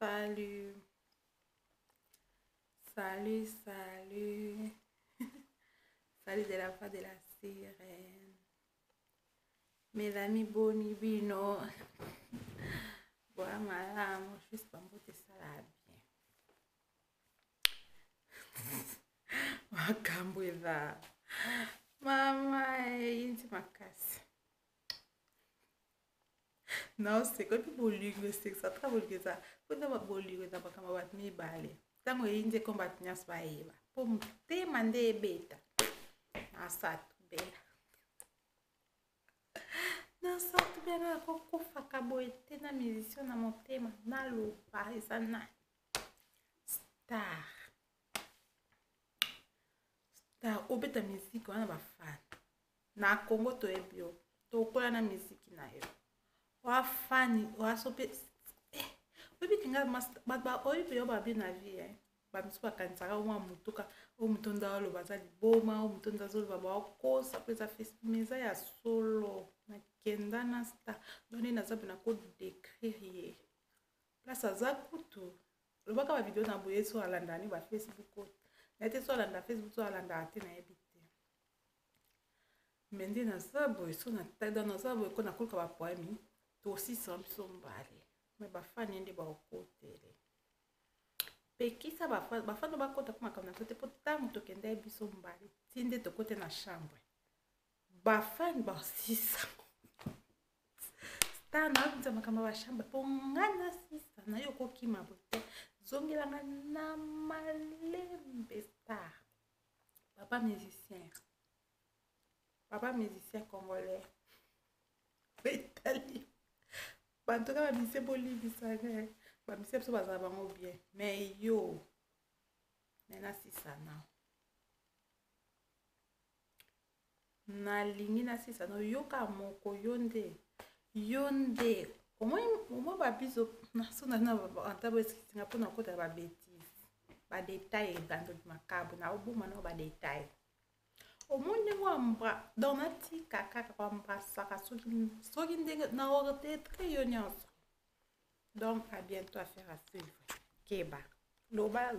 Salut, salut, salut, salut de la part de la sirène. Mes amis Boni Bino, voilà madame, juste pour me ça la bien. Makambweza, mama, inti makasi. Não sei, quando bolinho eu sei que só trabalho que ça. Quando eu bolinho eu tava com uma batmi bale. Tango inje combat nyas baeba. Pum te mande beta. Asatu bela. Nasatu bela ko fakabo ete na musicien na motema na lupa esa na star. Star obeta musique wana ba fan. Na Congo to ebio. To kola na musique na yo. Wa fani wa sope obi kinga ba obi yo ba bi na vie ba msupa kansaka uma mutuka o mutonda lo bazali boma o mutonda zolo ba ko sa pesa Facebook meza ya solo na kenda na sta doni na zabe na ko décrire place za kutu lo baka ba video na boye so alanda ni ba Facebook ko na te so alanda Facebook so alanda ati na ebite mendi na sabo so na tada na sabo ko na kulka ba poemi to aussi sans mbali mais ba fani ndi ba okotele pekisa ba fani ba kota kuma kana sote pota muto kenda biso mbali tinde to kote na chambre ba fani ba sisa sta na nzama kama ba chambre pongana sisa na yo ko kima bote zongela na malembe star papa musicien congolais Italie. En tout cas, je Bolivie, ça je sais pas bien. Mais yo, maintenant si ça na. Na lingi na si ça no yo ka moko yonde. Comment ba biso na so na antabo eskisinga pona kota ba bêtise. Ba détail dans le macabre na obuma no ba détail. Au monde wamba donati kaka kwamba saka soki ndenge na orte très yonyos. Donc à bientôt à faire à suivre. Keba. Loba